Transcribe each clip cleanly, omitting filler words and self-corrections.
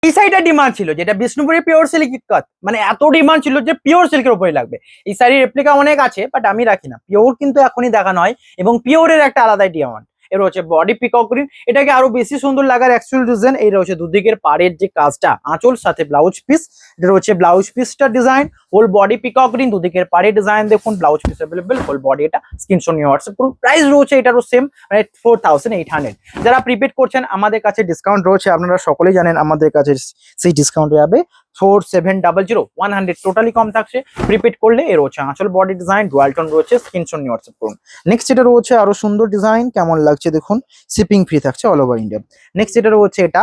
এই শাড়িটা ডিমান্ড ছিল, যেটা বিষ্ণুপুরের পিওর সিল্ক ইক্কাত, মানে এত ডিমান্ড ছিল যে পিওর সিল্কের উপরে লাগবে। এই শাড়ির রেপ্লিকা অনেক আছে, বাট আমি রাখি না। পিওর কিন্তু এখনই দেখানো হয়, এবং পিওরের একটা আলাদাই ডিমান্ড। এর হচ্ছে বডি পিকক গ্রিন, এটাকে আরো বেশি সুন্দর লাগার অ্যাকচুয়াল রিজন এই রয়েছে দুদিকের পাড়ের যে কাজটা, আঁচল সাথে ব্লাউজ পিস। এটা রয়েছে ব্লাউজ পিসটা design, whole body peacock green, দুদিকের পাড়ের ডিজাইন দেখুন, blouse piece available, whole body. এটা স্ক্রিনশট নিয়ে হোয়াটসঅ্যাপ করুন। প্রাইস রয়েছে এটারও সেম, মানে 4800। যারা প্রিপেড করছেন আমাদের কাছে ডিসকাউন্ট রয়েছে, আপনারা সকলেই জানেন আমাদের কাছে সেই ডিসকাউন্ট যাবে 4700, 100 টোটালি কম থাকছে প্রিপেড করলে। এর হচ্ছে আঁচল বডি ডিজাইন, ডুয়াল টোন রয়েছে, স্ক্রিনশট নিয়ে হোয়াটসঅ্যাপ করুন। নেক্সট এটা রয়েছে আরো সুন্দর ডিজাইন, কেমন লাগছে দেখুন, শিপিং ফ্রি থাকছে অল ওভার ইন্ডিয়া। নেক্সট এটা রয়েছে এটা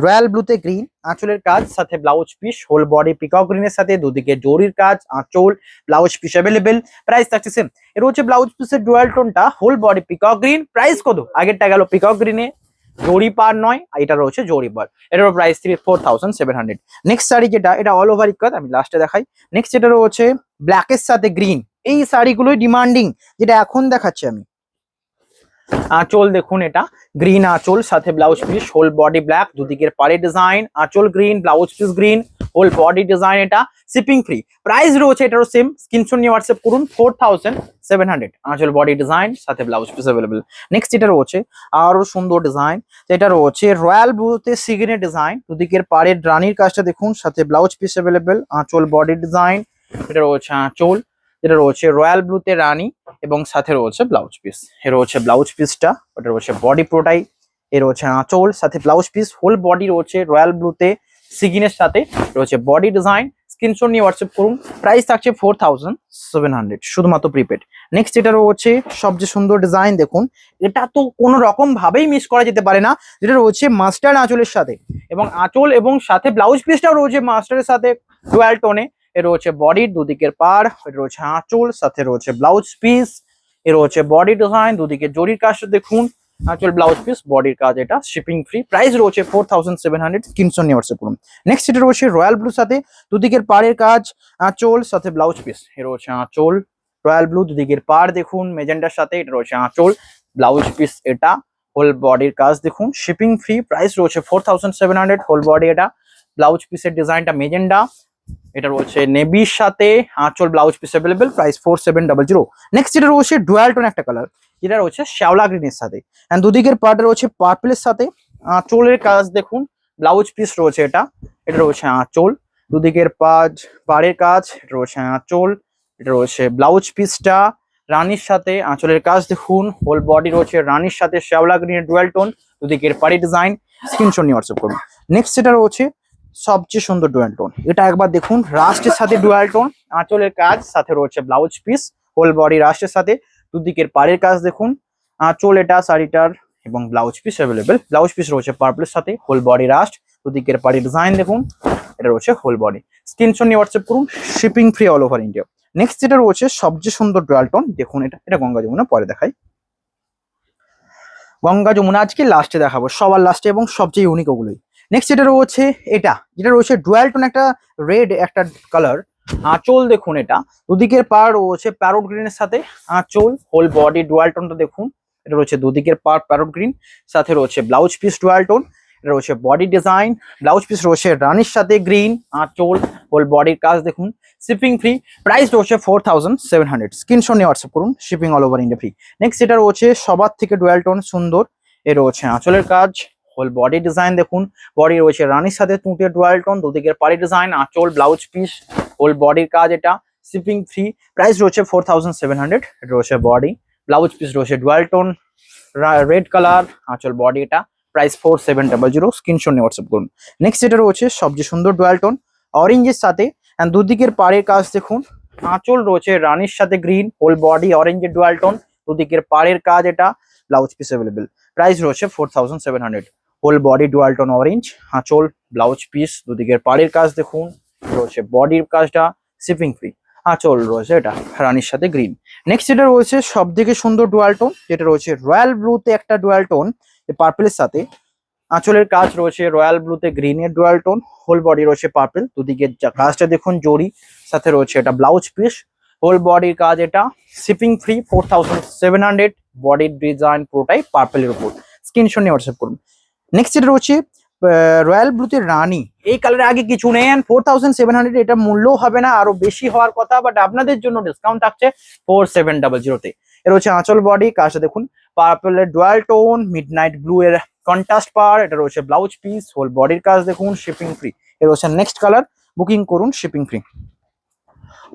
রয়্যাল ব্লুতে গ্রিন, আঁচলের কাজ সাথে blouse piece, whole body peacock গ্রিনের সাথে দুদিকে জরির কাজ, আঁচল ব্লাউজ পিস অ্যাভেলেবেল। প্রাইস থাকছে সেম। এর হচ্ছে ব্লাউজ পিসের ডুয়াল টোনটা, whole body peacock green. Price কত? আগেরটা গেল পিকক গ্রিনে, জরি পার নয়, এটা রয়েছে জরি পার। এটারও প্রাইস 4700। নেক্সট শাড়ি যেটা, এটা অল ওভার ইকাত, আমি লাস্টে দেখাই। নেক্সট যেটা রয়েছে ব্ল্যাকের সাথে গ্রিন, এই শাড়িগুলোই ডিমান্ডিং, যেটা এখন দেখাচ্ছি আমি। আঁচল দেখুন, এটা গ্রিন আঁচল সাথে blouse piece, whole body black, দুদিকের পাড়ে ডিজাইন, আঁচল green, blouse piece green, whole body design. এটা শিপিং ফ্রি। প্রাইস রয়েছে এটারও সেম, স্ক্রিনশট নিয়ে হোয়াটসঅ্যাপ করুন। 4700 আঁচল বডি ডিজাইন সাথে ব্লাউজ পিস অ্যাভেলেবেল। নেক্সট এটা রয়েছে আরো সুন্দর ডিজাইন, যেটা রয়েছে রয়্যাল ব্লুতে সিগিনের ডিজাইন, দুদিকের পাড়ের রানীর কাজটা দেখুন, সাথে ব্লাউজ পিস অ্যাভেলেবেল, আঁচল বডি ডিজাইন। এটা রয়েছে আঁচল, যেটা রয়েছে রয়্যাল ব্লুতে রানী, এবং সাথে রয়েছে ব্লাউজ পিস। এর রয়েছে ব্লাউজ পিসটা, ওটা রয়েছে বডি প্রোটাই। এর রয়েছে আঁচল সাথে ব্লাউজ পিস, হোল বডি রয়েছে রয়্যাল ব্লুতে সিগিনের সাথে রয়েছে বডি ডিজাইন। স্ক্রিনশট নিয়ে হোয়াটসঅ্যাপ করুন। প্রাইস থাকছে 4700 শুধুমাত্র প্রিপেড। নেক্সট এটা রয়েছে সবচেয়ে সুন্দর ডিজাইন দেখুন, এটা তো কোনো রকম ভাবেই মিস করা যেতে পারে না, যেটা রয়েছে মাস্টার্ড আঁচলের সাথে, এবং আঁচল এবং সাথে ব্লাউজ পিসটাও রয়েছে মাস্টারের সাথে ডুয়াল টোনে। এর রয়েছে বডির দুদিকের পার, এর রয়েছে আঁচল সাথে রয়েছে ব্লাউজ পিস। এর রয়েছে বডি ডিজাইন, দুদিকে জরির কাজটা দেখুন, আঁচল ব্লাউজ পিস বডির কাজ। এটা শিপিং ফ্রি। প্রাইস রয়েছে 4700, স্ক্রিনশট নিয়ে হোয়াটসঅ্যাপ করুন। নেক্সট এটা রয়েছে রয়্যাল ব্লুর সাথে দুদিকের পাড়ের কাজ, আঁচল সাথে ব্লাউজ পিস। এর রয়েছে আঁচল রয়্যাল ব্লু, দুদিকের পাড় দেখুন মেজেন্ডার সাথে, এটা রয়েছে আঁচল ব্লাউজ পিস। এটা হোল বডির কাজ দেখুন, শিপিং ফ্রি। প্রাইস রয়েছে 4700, হোল বডি। এটা ব্লাউজ পিসের ডিজাইনটা মেজেন্ডা, এটা রয়েছে নেভির সাথে আঁচল blouse piece available. Price 4700। Next যেটা রয়েছে ডুয়াল টোন একটা কালার, যেটা রয়েছে শ্যাওলা গ্রিনের সাথে, এন্ড দুদিকের পার্ট রয়েছে পার্পলের সাথে, আঁচলের কাজ দেখুন, ব্লাউজ পিস রয়েছে। এটা এটা রয়েছে আঁচল, দুদিকের পাড়ের কাজ, এটা রয়েছে আঁচল, এটা রয়েছে ব্লাউজ পিসটা রানীর সাথে, আঁচলের কাজ দেখুন, হোল বডি রয়েছে রানীর সাথে শ্যাওলা গ্রিনের ডুয়াল টোন, দুদিকের পাড়ি ডিজাইন। স্ক্রিনশট নিয়ে হোয়াটসঅ্যাপ করুন। নেক্সট যেটা রয়েছে সবচেয়ে সুন্দর ডুয়াল টোন, এটা একবার দেখুন, রাস্টের সাথে ডুয়াল টোন, আঁচলের কাজ সাথে রয়েছে ব্লাউজ পিস, হোল বডি রাস্টের সাথে, দুদিকের পাড়ের কাজ দেখুন, আঁচল এটা শাড়িটার, এবং blouse piece available. Blouse piece রয়েছে পার্পলের সাথে, হোল বডি রাস্ট, দুদিকের পাড়ি ডিজাইন দেখুন, এটা রয়েছে হোল বডি। স্ক্রিনশট নিয়ে হোয়াটসঅ্যাপ করুন। Shipping free all over India. Next যেটা রয়েছে সবচেয়ে সুন্দর ডুয়াল টোন দেখুন, এটা গঙ্গা যমুনা, পরে দেখাই। গঙ্গা যমুনা আজকে লাস্টে দেখাবো, সবার লাস্টে, এবং সবচেয়ে ইউনিক ওগুলোই। নেক্সট যেটা রয়েছে যেটা রয়েছে ডুয়াল টোন, একটা রেড একটা কালার, আঁচল দেখুন, এটা দুদিকের পার রয়েছে প্যারোট গ্রিনের সাথে, আঁচল হোল বডি ডুয়াল টোনটা দেখুন, এটা রয়েছে দুদিকের পার প্যারোট গ্রিন, সাথে রয়েছে ব্লাউজ পিস ডুয়াল টোন, এটা রয়েছে বডি ডিজাইন, ব্লাউজ পিস রয়েছে রানির সাথে গ্রিন, আঁচল হোল বডির কাজ দেখুন, শিপিং ফ্রি। প্রাইস রয়েছে 4700। স্ক্রিনশট নিয়ে হোয়াটসঅ্যাপ করুন। Shipping all over India free. Next যেটা রয়েছে সবার থেকে ডুয়াল টোন সুন্দর, এ রয়েছে আঁচলের কাজ, হোল বডি ডিজাইন দেখুন, বডি রয়েছে রানীর সাথে তুঁতে ডুয়াল টোন, দুদিকের পাড়ি ডিজাইন, আঁচল ব্লাউজ পিস, হোল বডির কাজ। এটা শিপিং ফ্রি। প্রাইস রয়েছে 4700। এটা রয়েছে বডি, ব্লাউজ পিস রয়েছে ডুয়াল টোন, রেড কালার, আঁচল বডি। এটা প্রাইস 4700। স্ক্রিনশট নিয়ে হোয়াটসঅ্যাপ করুন। নেক্সট যেটা রয়েছে সবচেয়ে সুন্দর ডুয়াল টোন, অরেঞ্জের সাথে, এন্ড দুদিকের পাড়ের কাজ দেখুন, আঁচল রয়েছে রানীর সাথে গ্রিন, হোল বডি অরেঞ্জের ডুয়াল টোন, দুদিকের পাড়ের কাজ। এটা ব্লাউজ পিস অ্যাভেলেবেল। প্রাইস রয়েছে 4700। Whole body dual tone orange, আঁচল ব্লাউজ পিস, দুদিকের পাড়ের কাজ দেখুন, রয়েছে বডির কাজটা, শিপিং ফ্রি। আঁচল রয়েছে এটা রানীর সাথে গ্রিন। নেক্সট যেটা রয়েছে সব থেকে সুন্দর ডুয়াল টোন, যেটা রয়েছে রয়্যাল ব্লুতে একটা ডুয়াল টোন পার্পলের সাথে, আঁচলের কাজ রয়েছে রয়্যাল ব্লুতে গ্রিনের ডুয়াল টোন, হোল বডি রয়েছে পার্পল, দুদিকের কাজটা দেখুন জরি, সাথে রয়েছে এটা ব্লাউজ পিস, হোল বডির কাজ। এটা শিপিং ফ্রি। 4700। বডির ডিজাইন পুরোটাই পার্পলের উপর। স্ক্রিনশট নিয়ে হোয়াটসঅ্যাপ করুন। নেক্সট যেটা রয়েছে রয়্যাল ব্লুতে রানী, এই কালারে আগে কিছু নেই। 4700 এটা মূল্য হবে না, আরো বেশি হওয়ার কথা, বাট আপনাদের জন্য ডিসকাউন্ট থাকছে 4700 তে। এর হচ্ছে আঁচল বডি, কাজটা দেখুন পার্পলের ডুয়াল টোন, মিডনাইট ব্লু এর কন্ট্রাস্ট পার, এটা রয়েছে ব্লাউজ পিস, হোল বডির কাজ দেখুন, শিপিং ফ্রি। এর হচ্ছে নেক্সট কালার, বুকিং করুন, শিপিং ফ্রি।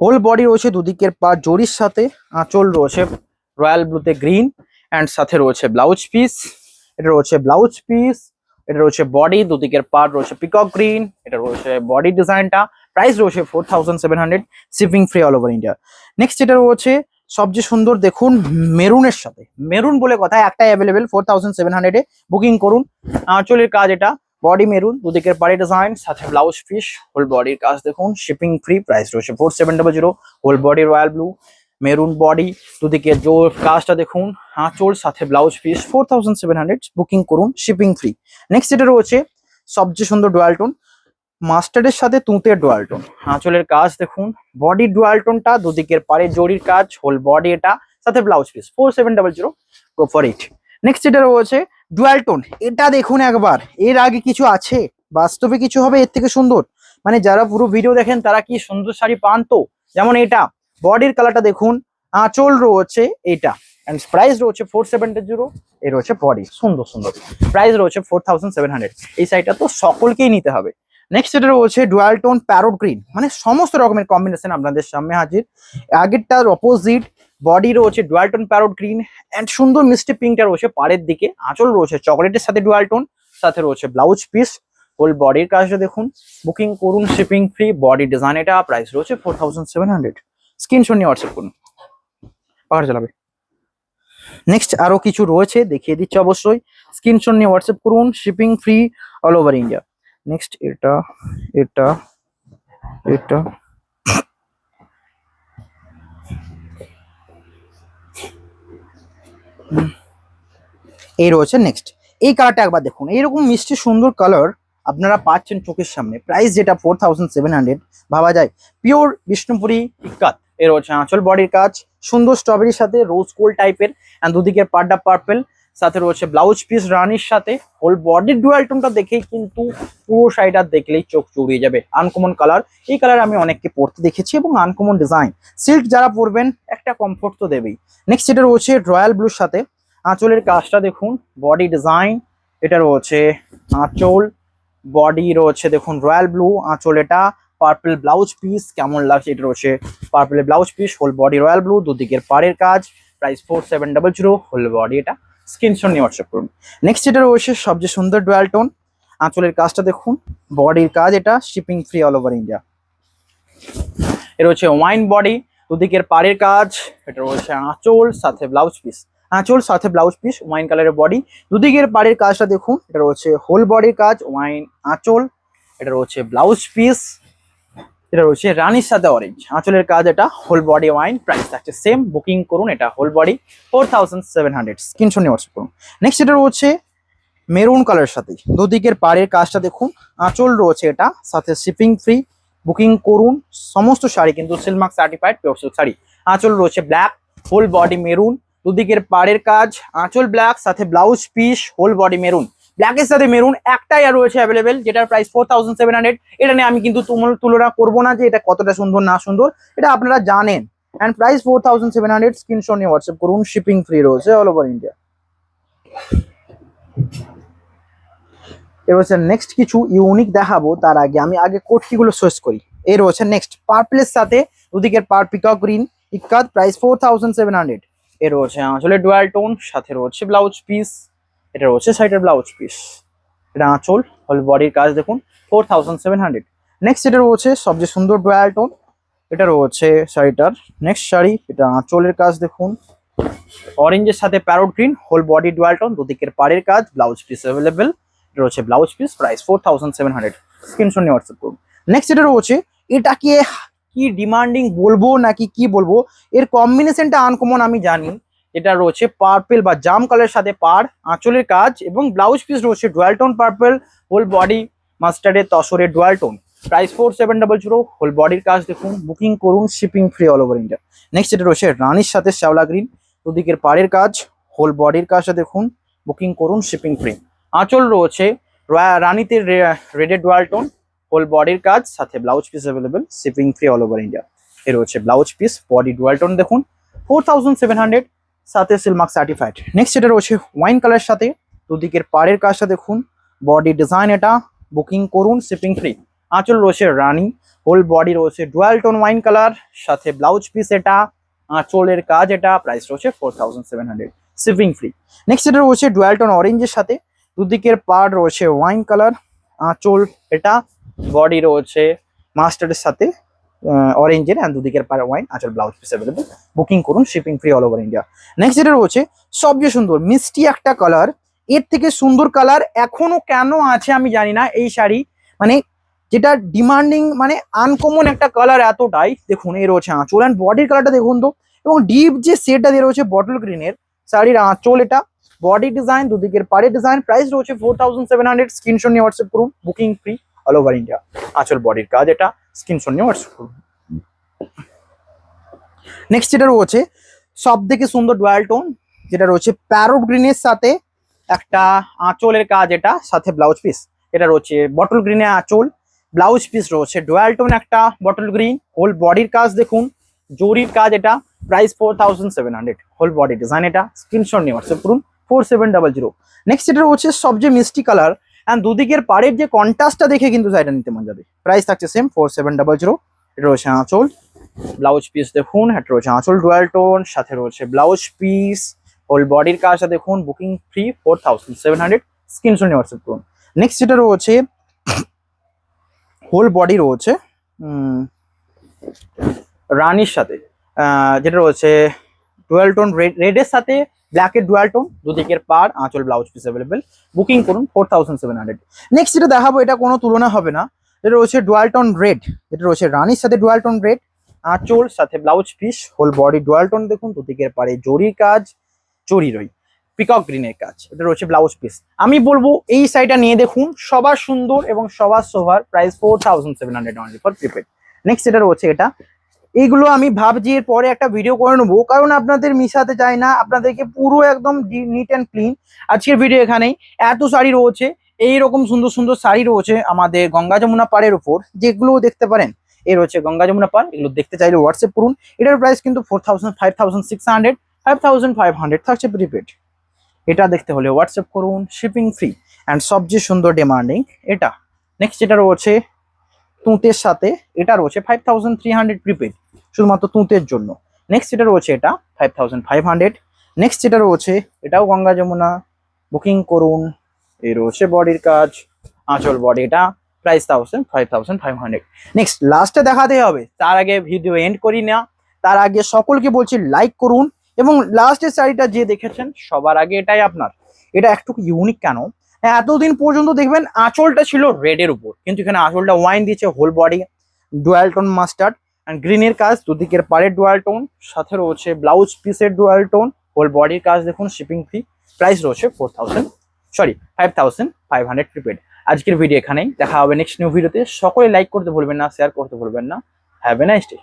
হোল বডি রয়েছে দুদিকের পা জরির সাথে, আঁচল রয়েছে রয়্যাল ব্লুতে গ্রিন, অ্যান্ড সাথে রয়েছে ব্লাউজ পিস, এটা রয়েছে ব্লাউজ পিস। এটা রয়েছে বডি, দুদিকের পার্ট রয়েছে পিকক গ্রিন, এটা রয়েছে বডি ডিজাইনটা। প্রাইস রয়েছে 4700, shipping free all over India. Next এটা রয়েছে সবচেয়ে সুন্দর দেখুন মেরুনের সাথে, মেরুন বলে কথা, একটাই অ্যাভেলেবেল 4700 এ, বুকিং করুন। আঁচলের কাজ এটা, বডি মেরুন, দুদিকের পাড়ি ডিজাইন, সাথে ব্লাউজ পিস, হোল বডির কাজ দেখুন, শিপিং ফ্রি। প্রাইস রয়েছে 4700, whole body royal blue, maroon body, দুদিকে জোর কাজটা দেখুন, আঁচল সাথে ব্লাউজ পিস, 4700, বুকিং করুন, শিপিং ফ্রি। নেক্সট এটা রয়েছে সবচেয়ে সুন্দর ডুয়াল টোন, মাস্টার্ডের সাথে তুঁতের ডুয়াল টোন, আঁচলের কাজ দেখুন, বডি ডুয়াল টোনটা, দুদিকের পাড়ে জরির কাজ, হোল বডি এটা, সাথে blouse piece, 4700, go for it. Next এটা রয়েছে ডুয়াল টোন, এটা দেখুন একবার, এর আগে কিছু আছে? বাস্তবে কিছু হবে এর থেকে সুন্দর? মানে যারা পুরো ভিডিও দেখেন তারা কি সুন্দর শাড়ি পান তো? যেমন এটা বডির কালারটা দেখুন, আঁচল রয়েছে এটা, এন্ড প্রাইস রয়েছে 4700। এর রয়েছে বডি, সুন্দর সুন্দর, প্রাইস রয়েছে 4700। এই শাড়িটা তো সকলকেই নিতে হবে। নেক্সট এটা রয়েছে ডুয়াল টোন প্যারোট গ্রিন, মানে সমস্ত রকমের কম্বিনেশন আপনাদের সামনে হাজির। আগেরটার অপোজিট, বডি রয়েছে dual tone parrot green, and সুন্দর মিষ্টি পিঙ্কটা রয়েছে পাড়ের দিকে, আঁচল রয়েছে চকলেটের সাথে ডুয়াল টোন, সাথে রয়েছে ব্লাউজ পিস, হোল বডির কাজটা দেখুন, বুকিং করুন, শিপিং ফ্রি। বডি ডিজাইন এটা, প্রাইস রয়েছে 4700। স্ক্রিনশট নিয়ে হোয়াটসঅ্যাপ করুন, পাহাড় চালাবে। নেক্সট আরো কিছু রয়েছে দেখিয়ে দিচ্ছি অবশ্যই, স্ক্রিনশট নিয়ে হোয়াটসঅ্যাপ করুন, shipping free all over India. Next এটা এটা এটা এই রয়েছে নেক্সট, এই কালারটা একবার দেখুন, এইরকম মিষ্টি সুন্দর কালার আপনারা পাচ্ছেন চোখের সামনে। প্রাইস যেটা 4700, ভাবা যায়। পিওর বিষ্ণুপুরি ইক্কাত, এর হচ্ছে আঁচল বডির কাজ, সুন্দর স্ট্রবেরির সাথে রোজ গোল্ড টাইপের, অ্যান্ড দুদিকের পাড্ডা পার্পেল, সাথে রয়েছে ব্লাউজ পিস রানির সাথে। হোল বডির ডুয়াল টোনটা দেখেই কিন্তু পুরো শাড়িটা দেখলেই চোখ জুড়িয়ে যাবে। আনকমন কালার, এই কালার আমি অনেককে পরতে দেখেছি, এবং আনকমন ডিজাইন, সিল্ক যারা পরবেন একটা কমফোর্ট তো দেবেই। নেক্সট এটা রয়েছে রয়্যাল ব্লুর সাথে, আঁচলের কাজটা দেখুন, বডি ডিজাইন, এটা রয়েছে আঁচল, বডি রয়েছে দেখুন রয়্যাল ব্লু, আঁচল এটা, পার্পল ব্লাউজ পিস, কেমন লাগছে, এটা রয়েছে পার্পলের blouse piece, whole body royal blue, দুদিকের পাড়ের কাজ, প্রাইস 4700, হোল বডি এটা। স্ক্রিনশট নিয়ে হোয়াটসঅ্যাপ করুন। নেক্সট এটা রয়েছে সবচেয়ে সুন্দর ডুয়াল টোন, আঁচলের কাজটা দেখুন, বডির কাজ এটা, shipping free all over India. এটা হচ্ছে ওয়াইন বডি, দুদিকের পাড়ের কাজ, এটা রয়েছে আঁচল সাথে ব্লাউজ পিস, আঁচল সাথে ব্লাউজ পিস, ওয়াইন কালারের বডি, দুদিকের পাড়ের কাজটা দেখুন, এটা রয়েছে হোল বডির কাজ, ওয়াইন আঁচল, এটা রয়েছে ব্লাউজ পিস, এটা রয়েছে রানির সাথে অরেঞ্জ, আঁচলের কাজ এটা, হোল বডি ওয়াইন, প্রাইস থাকছে সেম, বুকিং করুন। এটা হোল বডি 4700, স্ক্রিনশট নিয়ে হোয়াটসঅ্যাপ করুন। নেক্সট এটা রয়েছে মেরুন কালারের সাথে, দুদিকের পাড়ের কাজটা দেখুন, আঁচল রয়েছে এটা, সাথে শিপিং ফ্রি, বুকিং করুন। সমস্ত শাড়ি কিন্তু silk mark certified pure silk sari. আঁচল রয়েছে ব্ল্যাক, হোল বডি মেরুন, দুদিকের পাড়ের কাজ, আঁচল ব্ল্যাক, সাথে blouse piece, whole body maroon, ব্ল্যাকের সাথে মেরুন একটাই আর রয়েছে অ্যাভেলেবেল, যেটার প্রাইস 4700। এটা নিয়ে আমি কিন্তু তুলনা করবো না যে এটা কতটা সুন্দর না সুন্দর, এটা আপনারা জানেন। অ্যান্ড প্রাইস 4700, স্ক্রিনশট নিয়ে হোয়াটসঅ্যাপ করুন, শিপিং ফ্রি রয়েছে অল ওভার ইন্ডিয়া। এর হচ্ছে নেক্সট কিছু ইউনিক দেখাবো, তার আগে আমি কোটটিগুলো শেষ করি। এর হচ্ছে নেক্সট পার্পলের সাথে দুদিকের পার পিকক গ্রিন ইক্কাত, প্রাইস 4700। এর হচ্ছে আঁচলের ডুয়াল টোন, সাথে রয়েছে ব্লাউজ পিস, এটা রয়েছে সাইডের ব্লাউজ পিস, এটা আঁচল, হোল বডির কাজ দেখুন, 4700। নেক্সট এটা রয়েছে সবচেয়ে সুন্দর ডুয়াল টোন, এটা রয়েছে শাড়িটার নেক্সট শাড়ি, এটা আঁচলের কাজ দেখুন, অরেঞ্জের সাথে parrot green, whole body dual tone, দুদিকের পাড়ের কাজ, ব্লাউজ পিস অ্যাভেলেবেল, এটা রয়েছে ব্লাউজ পিস, প্রাইস 4700। স্ক্রিনশট নিয়ে হোয়াটসঅ্যাপ করুন। নেক্সট এটা রয়েছে, এটাকে কি ডিমান্ডিং বলবো নাকি কি বলবো, এর কম্বিনেশনটা আনকমন আমি জানি। এটা রয়েছে পার্পল বা জাম কালারের সাথে পার, আঁচলের কাজ, এবং ব্লাউজ পিস রয়েছে dual tone purple, whole body মাস্টার্ডের তসরের ডুয়াল টোন, প্রাইস 4700, হোল বডির কাজ দেখুন, বুকিং করুন, shipping free all over India. Next এটা রয়েছে রানির সাথে শ্যাওলা গ্রিন, দুদিকের পাড়ের কাজ, হোল বডির কাজটা দেখুন, বুকিং করুন, শিপিং ফ্রি। আঁচল রয়েছে রানীতে রেডের ডুয়াল টোন, হোল বডির কাজ, সাথে blouse piece available, shipping free all over India. এর হচ্ছে blouse piece, body dual tone দেখুন 4700, সাথে সিলমার্ক সার্টিফাইড। নেক্সট এটা রয়েছে ওয়াইন কালার সাথে, দুদিকের পাড়ের কাজটা দেখুন, বডি ডিজাইন এটা, বুকিং করুন শিপিং ফ্রি। আঁচল রয়েছে রানী, হোল বডি রয়েছে ডুয়াল টোন ওয়াইন কালার, সাথে ব্লাউজ পিস এটা, আঁচলের কাজ এটা, প্রাইস রয়েছে 4700, শিপিং ফ্রি। নেক্সট এটা রয়েছে ডুয়াল টোন অরেঞ্জের সাথে, দুদিকের পাড় রয়েছে ওয়াইন কালার, আঁচল এটা, বডি রয়েছে মাস্টার্ডের সাথে অরেঞ্জের, অ্যান্ড দুদিকের পাড়ে ওয়াইন, আঁচল ব্লাউজ পিস অ্যাভেলেবল, বুকিং করুন shipping free all over India. Next যেটা রয়েছে সবচেয়ে সুন্দর মিষ্টি একটা কালার, এর থেকে সুন্দর কালার এখনো কেন আছে আমি জানি না এই শাড়ি, মানে যেটা ডিমান্ডিং, মানে আনকমন একটা কালার এতটাই। দেখুন এই রয়েছে আঁচল অ্যান্ড বডির কালারটা দেখুন তো, এবং ডিপ যে শেডটা দিয়ে রয়েছে বটল গ্রিনের, শাড়ির আঁচল এটা, বডি ডিজাইন, দুদিকের পাড়ে ডিজাইন, প্রাইস রয়েছে 4700, স্ক্রিনশট নিয়ে হোয়াটসঅ্যাপ করুন, booking free all over India. আঁচল বডির কাজ এটা, স্ক্রিনশট নিয়ে হোয়াটসঅ্যাপ করুন। নেক্সট যেটা রয়েছে সব থেকে সুন্দর ডুয়াল টোন, যেটা রয়েছে প্যারোট গ্রিনের সাথে একটা আঁচলের কাজ এটা, সাথে ব্লাউজ পিস এটা রয়েছে বটল গ্রিনে আঁচল, ব্লাউজ পিস রয়েছে ডুয়াল টোন একটা বটল গ্রিন, হোল বডির কাজ দেখুন, জরির কাজ এটা, প্রাইস 4700, হোল বডি ডিজাইন এটা, স্ক্রিনশট নিয়ে হোয়াটসঅ্যাপ করুন 4700। নেক্সট যেটা রয়েছে সবচেয়ে মিষ্টি কালার, অ্যান্ড দুদিকের পাড়ের যে কন্ট্রাস্টটা দেখে কিন্তু শাড়িটা নিতে মন যাবে, প্রাইস থাকছে সেম 4700। এটা রয়েছে আঁচল, ব্লাউজ পিস দেখুন, এটা রয়েছে আঁচল ডুয়াল টোন, সাথে রয়েছে ব্লাউজ পিস, হোল বডির কাজটা দেখুন, বুকিং ফ্রি 4700, স্ক্রিনশট নিয়ে হোয়াটসঅ্যাপ করুন। নেক্সট যেটা রয়েছে হোল বডি রয়েছে রানির সাথে, যেটা রয়েছে ডুয়াল টোন রেডের সাথে ব্ল্যাকের ডুয়াল টোন, দুদিকের পার, আঁচল ব্লাউজ পিস অ্যাভেলেবেল, বুকিং করুন 4700। নেক্সট যেটা দেখাবো এটা কোনো তুলনা হবে না, যেটা রয়েছে ডুয়াল টোন রেড, যেটা রয়েছে রানির সাথে ডুয়াল টোন রেড, আঁচল সাথে blouse piece, whole body dual tone দেখুন, দুদিকের পারে জরির কাজ, জরিরই পিকক গ্রিনের কাজ, এটা রয়েছে ব্লাউজ পিস। আমি বলবো এই শাড়িটা নিয়ে দেখুন, সবার সুন্দর এবং সবার sober, price 4700 only for prepaid. Next যেটা রয়েছে এটা, এইগুলো আমি ভাবছি এর পরে একটা ভিডিও করে নেবো, কারণ আপনাদের মিশাতে চাই না, আপনাদেরকে পুরো একদম নিট অ্যান্ড ক্লিন। আজকের ভিডিও এখানেই, এত শাড়ি রয়েছে, এইরকম সুন্দর সুন্দর শাড়ি রয়েছে আমাদের গঙ্গা যমুনা পাড়ের উপর, যেগুলো দেখতে পারেন। এই রয়েছে গঙ্গা যমুনা পাড়, এগুলো দেখতে চাইলে হোয়াটসঅ্যাপ করুন। এটার প্রাইস কিন্তু 4000, 5600, 5500 থাকছে প্রিপেড। এটা দেখতে হলে হোয়াটসঅ্যাপ করুন, শিপিং ফ্রি, অ্যান্ড সবচেয়ে সুন্দর ডিমান্ডিং এটা। নেক্সট যেটা রয়েছে তুঁতের সাথে, এটা রয়েছে 5300 প্রিপেড, শুধুমাত্র তুঁতের জন্য। নেক্সট যেটা রয়েছে এটা 5500। নেক্সট যেটা রয়েছে এটাও গঙ্গা যমুনা, বুকিং করুন। এই রয়েছে বডির কাজ, আঁচল বডি এটা, প্রাইস 5500। নেক্সট লাস্টে দেখাতে হবে, তার আগে ভিডিও এন্ড করি না, তার আগে সকলকে বলছি লাইক করুন, এবং লাস্টের শাড়িটা যে দেখেছেন সবার আগে এটাই আপনার। এটা একটু ইউনিক কেন, এতদিন পর্যন্ত দেখবেন আঁচলটা ছিল রেডের উপর, কিন্তু এখানে আঁচলটা ওয়াইন দিয়েছে, whole body dual tone mustard and গ্রিনের কাজ, দুদিকের পাড়ের ডুয়াল টোন, সাথে রয়েছে ব্লাউজ পিসের ডুয়াল টোন, হোল বডির কাজ দেখুন, শিপিং ফ্রি, প্রাইস রয়েছে 5500 প্রিপেড। আজকের ভিডিও এখানেই, দেখা হবে নেক্সট নিউ ভিডিওতে। সকলে লাইক করতে ভুলবেন না, শেয়ার করতে ভুলবেন না। Have a nice day.